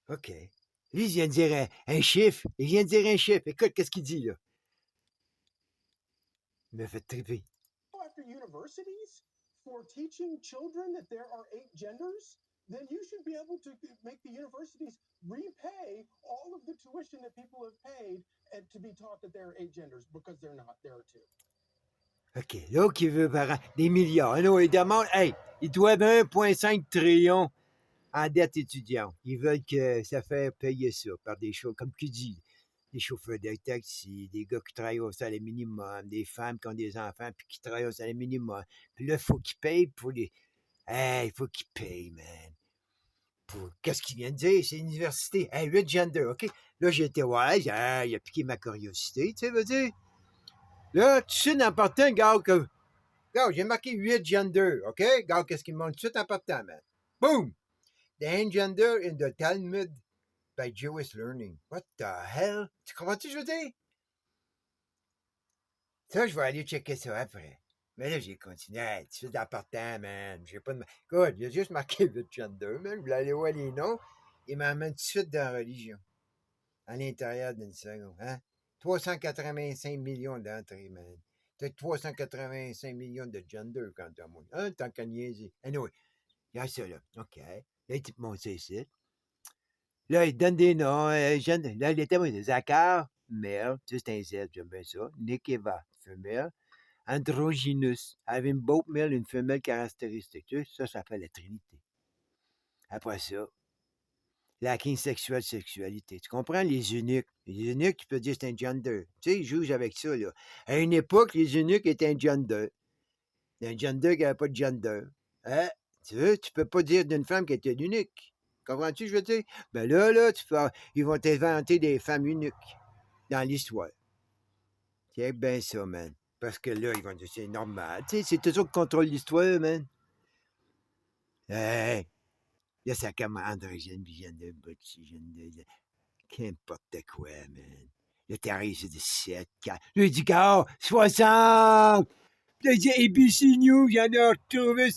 OK. Lui, il vient de dire un chiffre. Il vient de dire un chiffre. Écoute, qu'est-ce qu'il dit, là? Il m'a fait triper. After universities for teaching children that there are 8 genders, then you should be able to make the universities repay all of the tuition that people have paid and to be taught that there are 8 genders because they're not. There are 2. OK. Là, qui veut par an, des milliards. Non, ils demandent, hey, ils doivent 1,5 trillion en dette étudiante. Ils veulent que ça fait payer ça par des choses, comme tu dis, des chauffeurs de taxi, des gars qui travaillent au salaire minimum, des femmes qui ont des enfants puis qui travaillent au salaire minimum. Puis là, il faut qu'ils payent pour les... Hey, il faut qu'ils payent, man. Pour... Qu'est-ce qu'il vient de dire? C'est une université. Hey, 8 gender, OK? Là, j'ai été voir, il a piqué ma curiosité, tu sais, veux dire. Là, tout de suite en partant, gars, que... Gars, j'ai marqué 8 gender, OK? Gars, qu'est-ce qu'il me montre tout de suite en partant, man? Boom! The engender in the Talmud by Jewish learning. What the hell? Tu comprends-tu, je veux dire? Ça, je vais aller checker ça après. Mais là, j'ai continué. Hey, tu fais d'appartement, man. J'ai pas de... Good, il a juste marqué 8 gender, man. Je voulais aller voir les noms. Il m'emmène tout de suite dans la religion. À l'intérieur d'une seconde, hein? 385 millions d'entrées, man. T'as 385 millions de gender quand t'as moi. Hein? Tant qu'à niaiser. Anyway, il y a ça, là. OK. Là, il te montre ça ici. Là, il donne des noms. Là, il était Zachar, male. Tu sais, c'est un Z, j'aime bien ça. Nekeva, femelle. Androgynous, having both male and female caractéristiques. Tu sais, ça fait la Trinité. Après ça, lacking sexuelle, sexualité. Tu comprends? Les eunuques. Les eunuques, tu peux dire c'est un gender. Tu sais, ils jouent avec ça, là. À une époque, les eunuques étaient un gender. Un gender qui n'avait pas de gender. Hein? Tu peux pas dire d'une femme qui était unique. Comprends-tu, je veux dire? Ben là, ils vont inventer des femmes uniques dans l'histoire. C'est bien ça, man. Parce que là, ils vont dire c'est normal. Tu sais, c'est toujours qui contrôle l'histoire, man. Hey! Là, ça commence androgyne, de qu'importe quoi, man. Là, t'arrives sur 17, 4. Là, il dit, 60! Là, il dit, ABC News, il y en a retrouvé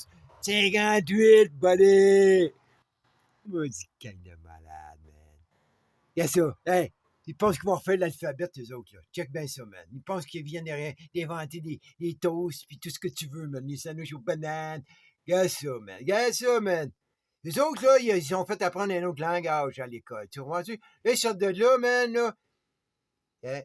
58, buddy! Moi, je dis, quel de malade, man. Y'a ça. Hey! Ils pensent qu'ils vont refaire l'alphabet, eux autres, là. Check bien ça, man. Ils pensent qu'ils viennent d'inventer des toasts, puis tout ce que tu veux, man. Les sandwichs aux bananes. Regarde ça, man. Regarde ça, man. Les autres, là, ils ont fait apprendre un autre langage à l'école. Tu comprends-tu? Là, ils sortent de là, man, là. Hein?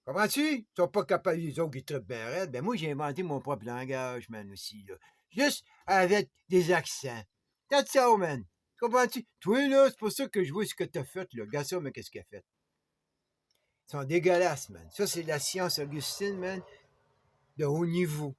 Comprends-tu? Ils sont pas capables, les autres, ils trippent bien raide. Ben, moi, j'ai inventé mon propre langage, man, aussi, là. Juste avec des accents. That's all, man. Comprends-tu? Toi, là, c'est pour ça que je vois ce que t'as fait, là. Regarde ça, mais qu'est-ce qu'il a fait? Ils sont dégueulasses, man. Ça, c'est de la science augustine, man, de haut niveau.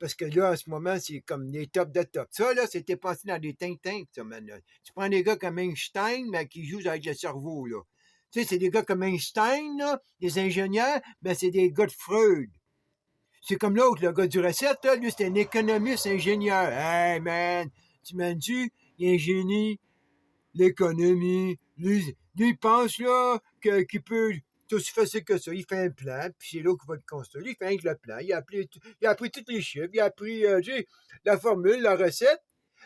Parce que là, en ce moment, c'est comme des tops de top. Ça, là, c'était passé dans des think tanks, ça, man. Là. Tu prends des gars comme Einstein, mais qui jouent avec le cerveau, là. Tu sais, c'est des gars comme Einstein, là, des ingénieurs, ben c'est des gars de Freud. C'est comme l'autre, le gars du recette, là, lui, c'est un économiste ingénieur. Hey, man, tu m'as dit, il est un génie, l'économie. Lui, il pense, là, qu'il peut c'est aussi facile que ça. Il fait un plan, puis c'est l'autre qui va le construire. Il fait un le plan. Il a appris tous les chiffres. Il a appris la formule, la recette,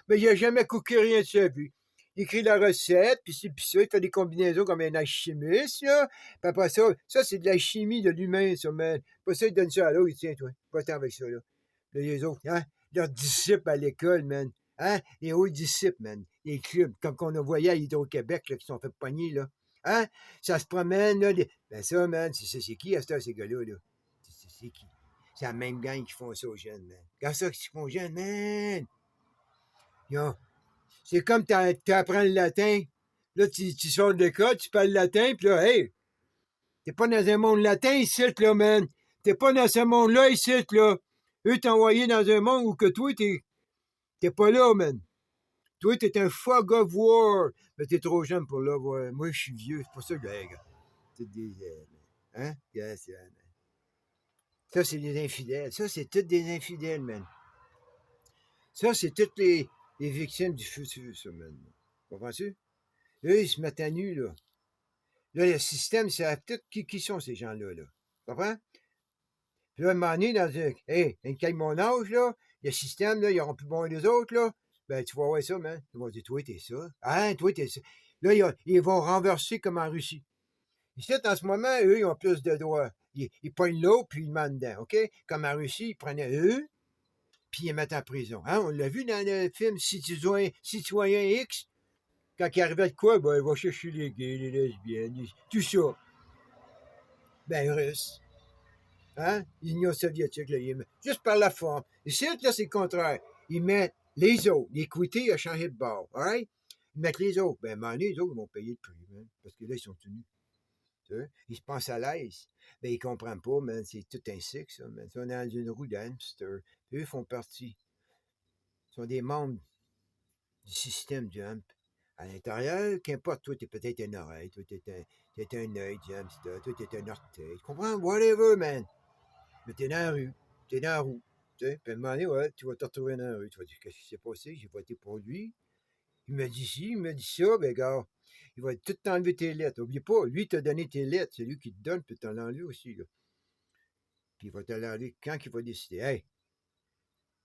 mais il n'a jamais cooké rien de sa vie. Il écrit la recette, puis c'est puis ça. Il fait des combinaisons comme un alchimiste, là. Puis après ça, c'est de la chimie de l'humain, ça, man. Après ça, il donne ça à l'autre. Il dit, tiens, toi, va-t'en avec ça, là. Là, les autres, hein, leurs disciples à l'école, man. Hein? Les hauts disciples, man. Les clubs, comme qu'on a voyé à Hydro-Québec, là, qui sont fait pogner, là. Hein? Ça se promène, là. Ben ça, man, c'est qui à ces gars-là, là? C'est qui? C'est la même gang qui font ça aux jeunes, man. Regarde ça qu'ils font aux jeunes, man! Yo. C'est comme tu apprends le latin. Là, tu sors de l'école, tu parles le latin, puis là, hey! T'es pas dans un monde latin ici, là, man! T'es pas dans ce monde-là ici, là! Eux t'ont envoyé dans un monde où que toi, t'es pas là, man! Toi, t'es un fog of war! Mais t'es trop jeune pour l'avoir. Moi, je suis vieux, c'est pour ça que, hey, gars, c'est des... hein? Yes, yeah, man. Ça, c'est des infidèles. Ça, c'est toutes des infidèles, man. Ça, c'est toutes les victimes du futur, ça, man. Comprends-tu? Eux, ils se mettent à nu, là. Là, le système, c'est tout qui sont ces gens-là, là. Comprends? Puis là, à un moment donné, dans un... Hey, quand mon âge, là, le système, là, ils auront plus bon les autres, là. Ben, tu vas voir ça, man. Ils vont dire, toi, t'es ça. Hein, toi, t'es ça. Là, ils vont renverser comme en Russie. Ici, en ce moment, eux, ils ont plus de droits. Ils prennent l'eau, puis ils le mettent dedans, OK? Comme en Russie, ils prenaient eux, puis ils les mettent en prison. Hein? On l'a vu dans le film Citoyen X. Quand il arrivait de quoi, ben, il va chercher les gays, les lesbiennes, tout ça. Ben, russe. Hein? L'Union soviétique, là, juste par la forme. Ici, là, c'est le contraire. Ils mettent les autres. L'équité a changé de bord. Right? Ils mettent les autres. Ben, à un moment donné, les autres, ils vont payer le prix, man, parce que là, ils sont tenus. Ils se pensent à l'aise. Ben, ils comprennent pas, man. C'est tout un cycle, ça, man. Ils sont dans une roue d'hamster. Eux font partie. Ils sont des membres du système Jump. À l'intérieur, qu'importe, toi, t'es peut-être une oreille, toi, t'es un œil, Jamster, toi, t'es un orteil. Tu comprends? Whatever, man. Mais t'es dans la rue. T'es dans la roue. Tu sais, puis à un moment donné, ouais, tu vas te retrouver dans la rue. Tu vas dire, qu'est-ce qui s'est passé? J'ai voté pour lui. Il m'a dit ci, il m'a dit ça, ben, gars, il va tout t'enlever tes lettres. Oublie pas, lui, il t'a donné tes lettres. C'est lui qui te donne, puis t'en l'enlever aussi, là. Puis il va te l'enlever quand il va décider. Hey,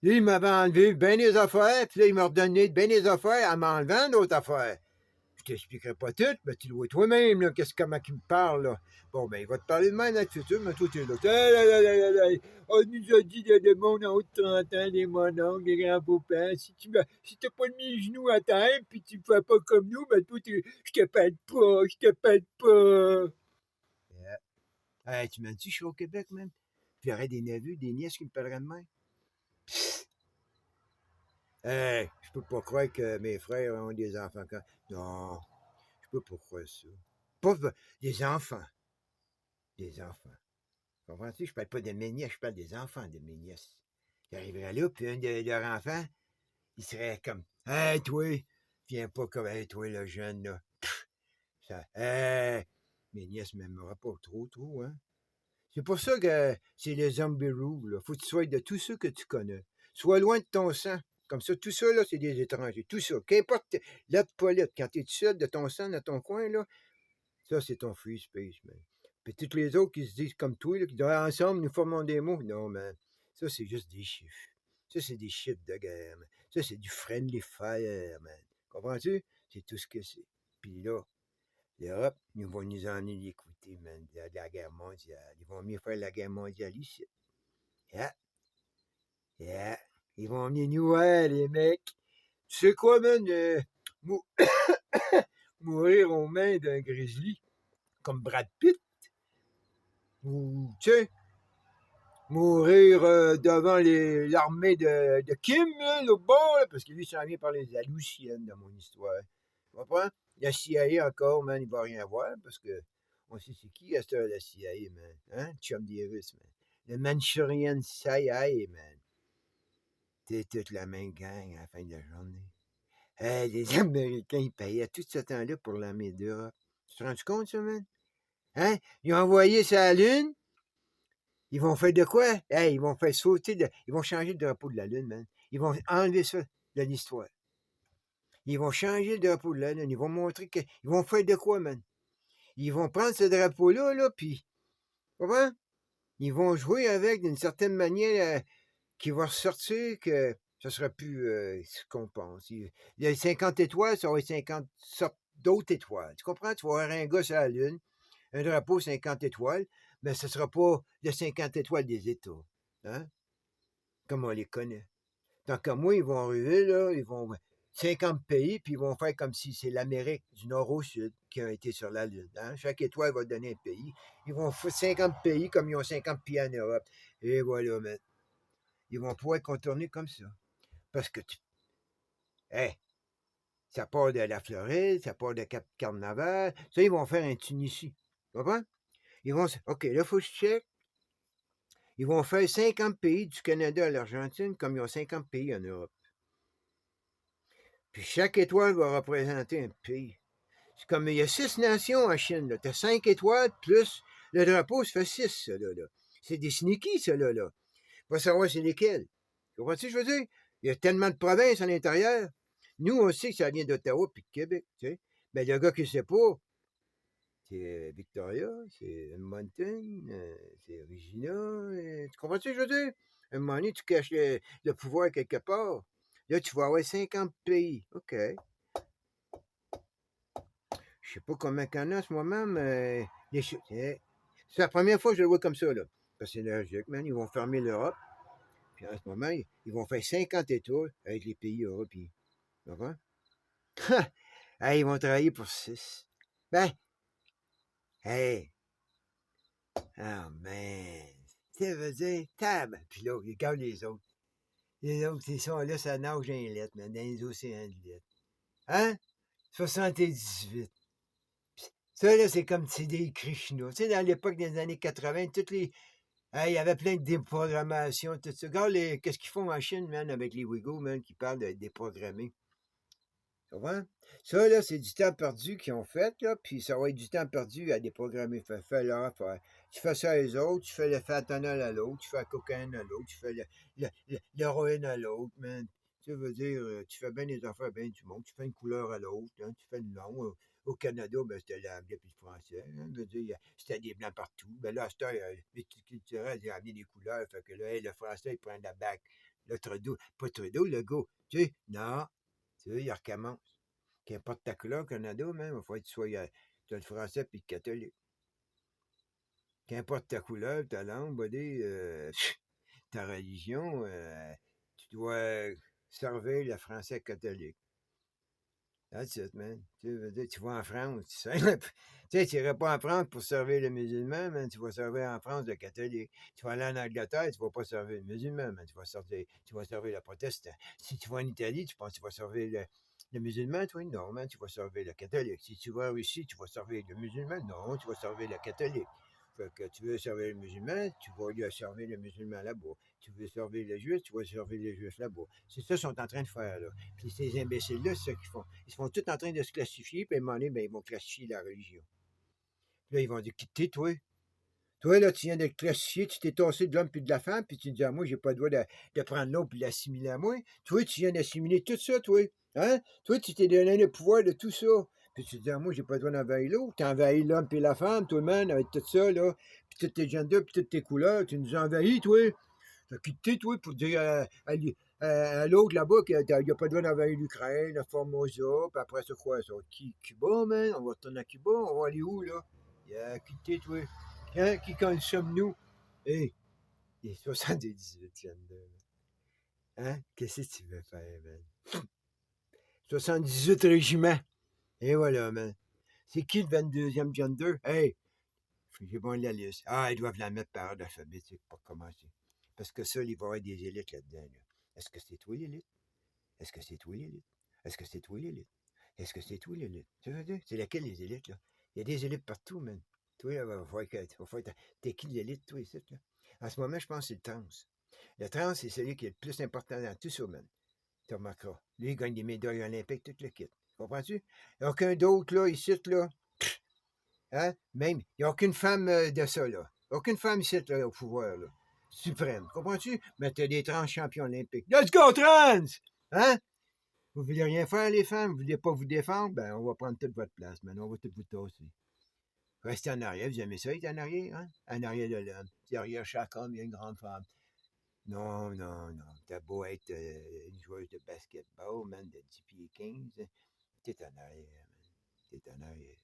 lui, il m'avait enlevé bien des affaires, puis là, il m'a redonné bien des affaires en m'enlevant d'autres affaires. Je t'expliquerai pas tout, mais tu le vois toi-même, là, comment il me parle, là. Bon, ben, il va te parler de même dans le futur, mais toi, t'es là. On nous a dit de monde en haut de 30 ans, des mononcles, des grands-papas. Si t'as pas mis les genoux à terre, puis tu fais pas comme nous, ben, toi, je te pète pas, je te pète pas. Yeah. Hey, tu m'as dit, je suis au Québec, même. Puis j'aurais des neveux, des nièces qui me parleraient de même. Hey, je peux pas croire que mes frères ont des enfants quand. Non, je peux pas croire ça. Pas des enfants. Des enfants. Comprends-tu? Je parle pas de mes nièces, je parle des enfants de mes nièces. J'arriverais là, puis un de leurs enfants, il serait comme hey, toi, viens pas comme hey, toi, le jeune, là. Ça, hey, mes nièces m'aimeraient pas trop, hein. C'est pour ça que c'est le zombie rule, là. Faut que tu sois de tous ceux que tu connais. Sois loin de ton sang. Comme ça, tout ça, là, c'est des étrangers. Tout ça. Qu'importe la polette, quand tu es tout seul de ton sang dans ton coin, là, ça, c'est ton free space, man. Puis toutes les autres qui se disent comme toi, là, qui disent ah, ensemble, nous formons des mots. Non, man. Ça, c'est juste des chiffres. Ça, c'est des chiffres de guerre, man. Ça, c'est du friendly fire, man. Comprends-tu? C'est tout ce que c'est. Puis là, l'Europe, ils vont nous emmener l'écouter, man, de la guerre mondiale. Ils vont mieux faire la guerre mondiale ici. Yeah, yeah. Ils vont venir nous voir, les mecs. Tu sais quoi, man? Mou- mourir aux mains d'un grizzly, comme Brad Pitt, ou, tu sais, mourir devant l'armée de Kim, là, le bord, là, parce que lui, ça vient par les Alousiennes dans mon histoire. Tu comprends? La CIA encore, man, il va rien voir, parce que on sait c'est qui à cette heure, la CIA, man. Hein? Chum des Russes, man. Le Manchurian CIA, man. C'est toute la même gang à la fin de la journée. Hey, les Américains, ils payaient tout ce temps-là pour l'armée d'Europe. Tu te rends compte, ça, man? Hein? Ils ont envoyé ça à la Lune. Ils vont faire de quoi? Hey, ils vont faire sauter, ils vont changer le drapeau de la Lune, man. Ils vont enlever ça de l'histoire. Ils vont changer le drapeau de la Lune. Ils vont montrer que. Ils vont faire de quoi, man? Ils vont prendre ce drapeau-là, là, puis. Comment? Ils vont jouer avec d'une certaine manière qui va ressortir que ça sera plus ce qu'on pense. Il y a 50 étoiles, ça va être 50 sortes d'autres étoiles. Tu comprends? Tu vas avoir un gars sur la Lune, un drapeau 50 étoiles, mais ce ne sera pas les 50 étoiles des États. Hein? Comme on les connaît. Tant qu'à moi, ils vont arriver, là, ils vont 50 pays, puis ils vont faire comme si c'est l'Amérique du Nord au Sud qui a été sur la Lune. Hein? Chaque étoile va donner un pays. Ils vont faire 50 pays comme ils ont 50 pays en Europe. Et voilà, man. Ils vont pouvoir contourner comme ça. Parce que hey, ça part de la Floride, ça part de Cap Carnaval. Ça, ils vont faire un Tunisie. Tu comprends? Ils vont. OK, là, il faut que je check. Ils vont faire 50 pays du Canada à l'Argentine comme ils ont 50 pays en Europe. Puis chaque étoile va représenter un pays. C'est comme il y a 6 nations en Chine. Tu as 5 étoiles plus le drapeau, ça fait 6, ça là. C'est des sneaky, ça là. On va savoir c'est lesquels. Tu comprends ce que je veux dire? Il y a tellement de provinces à l'intérieur. Nous, on sait que ça vient d'Ottawa puis de Québec, tu sais. Mais le gars qui ne sait pas, c'est Victoria, c'est Edmonton, c'est Regina. Tu comprends ce que je veux dire? À un moment donné, tu caches le pouvoir quelque part. Là, tu vas avoir 50 pays. OK. Je sais pas combien qu'il y en a en ce moment, mais c'est la première fois que je le vois comme ça, là. Parce que c'est logique, man. Ils vont fermer l'Europe. Puis en ce moment, ils vont faire 50 États avec les pays européens. Tu comprends? Hey, ils vont travailler pour 6. Ben, hey, oh man. Ça veut dire, tab. Puis là, regarde les autres. Les autres, ils sont là, ça nage dans les lettres, man, dans les océans de lettres. Hein? 78. Ça, là, c'est comme c'est des Krishna. Tu sais, dans l'époque des années 80, toutes les. Il y avait plein de déprogrammations, tout ça. Regarde qu'est-ce qu'ils font en Chine, man, avec les Ouïghours, man, qui parlent de déprogrammer. Tu comprends? Ça, là, c'est du temps perdu qu'ils ont fait, là, puis ça va être du temps perdu à déprogrammer. Fais-le, tu fais ça à eux autres, tu fais le fentanyl à l'autre, tu fais la cocaïne à l'autre, tu fais l'héroïne à l'autre, man. Tu veux dire, tu fais bien les affaires bien du monde, tu fais une couleur à l'autre, hein, tu fais une langue. Au Canada, ben, c'était l'anglais puis le français. Hein, je veux dire, c'était des blancs partout. Ben là, à cette heure, multiculturel, il a amené des couleurs. Fait que là, hey, le français, il prend la bac. Le Trudeau, pas Trudeau, le go. Tu sais, non. Tu sais, il recommence. Qu'importe ta couleur au Canada, même, il faut que tu sois le français puis le catholique. Qu'importe ta couleur, ta langue, buddy, ta religion, tu dois servir le français catholique. That's it, man. Tu vas en France, tu sais. Tu n'irais pas en France pour servir le musulman, man. Tu vas servir en France le catholique. Tu vas aller en Angleterre, tu ne vas pas servir le musulman, man. Tu vas servir le protestant. Si tu vas en Italie, tu penses que tu vas servir le musulman, toi? Non, man, tu vas servir le catholique. Si tu vas en Russie, tu vas servir le musulman? Non, tu vas servir le catholique. Fait que tu veux servir le musulman, tu vas lui servir le musulman là-bas. Tu veux servir le juif, tu vas servir les juifs là-bas. C'est ça qu'ils sont en train de faire, là. Puis ces imbéciles-là, c'est ça qu'ils font. Ils sont tous en train de se classifier, puis à un moment donné, ben, ils vont classifier la religion. Puis là, ils vont dire, quitter, toi. Toi, là, tu viens de te classifier, tu t'es tassé de l'homme puis de la femme, puis tu dis à moi, j'ai pas le droit de prendre l'autre puis l'assimiler à moi. Toi, tu viens d'assimiler tout ça, toi. Hein? Toi, tu t'es donné le pouvoir de tout ça. Puis tu dis à moi, j'ai pas le droit d'envahir l'autre. Tu envahis l'homme puis la femme, toi, man, avec tout ça, là. Puis toutes tes genders, puis toutes tes couleurs. Tu nous envahis, toi. Fait que quitter, toi, pour dire à l'autre là-bas qu'il n'y a pas le droit d'envahir l'Ukraine, la Formosa, puis après c'est quoi ça? Cuba, man? On va retourner à Cuba, on va aller où, là? Quitter, toi. Hein? Qui quand sommes-nous? Hé, il est 78, Gender. Hein? Qu'est-ce que tu veux faire, man? 78 régiments. Et voilà, man. C'est qui le 22e Gender? Hey, j'ai bon la liste. Ah, ils doivent la mettre par ordre alphabétique pour commencer. Parce que ça, il va y avoir des élites là-dedans. Là. Est-ce que c'est toi l'élite? Est-ce que c'est toi l'élite? Est-ce que c'est toi l'élite? Est-ce que c'est toi l'élite? Tu veux dire? C'est laquelle les élites, là? Il y a des élites partout, man. Toi, là, va falloir t'es qui l'élite, toi, ici, là? En ce moment, je pense que c'est le trans. Le trans, c'est celui qui est le plus important dans tout ça, man. Tu remarqueras. Lui, il gagne des médailles olympiques, tout le kit. Comprends-tu? Il n'y a aucun d'autre, là, ici, là. Hein? Même, il n'y a aucune femme de ça, là. Aucune femme ici, là, au pouvoir, là. Suprême. Comprends-tu? Mais t'as des trans champions olympiques. Let's go, trans! Hein? Vous voulez rien faire, les femmes? Vous voulez pas vous défendre? Ben, on va prendre toute votre place, maintenant. On va tout vous tasser. Restez en arrière. Vous aimez ça, être en arrière, hein? En arrière de l'homme. Derrière chaque homme, il y a une grande femme. Non, non, non. T'as beau être une joueuse de basketball, man, de 10 pieds 15. T'es en arrière, man. T'es en arrière.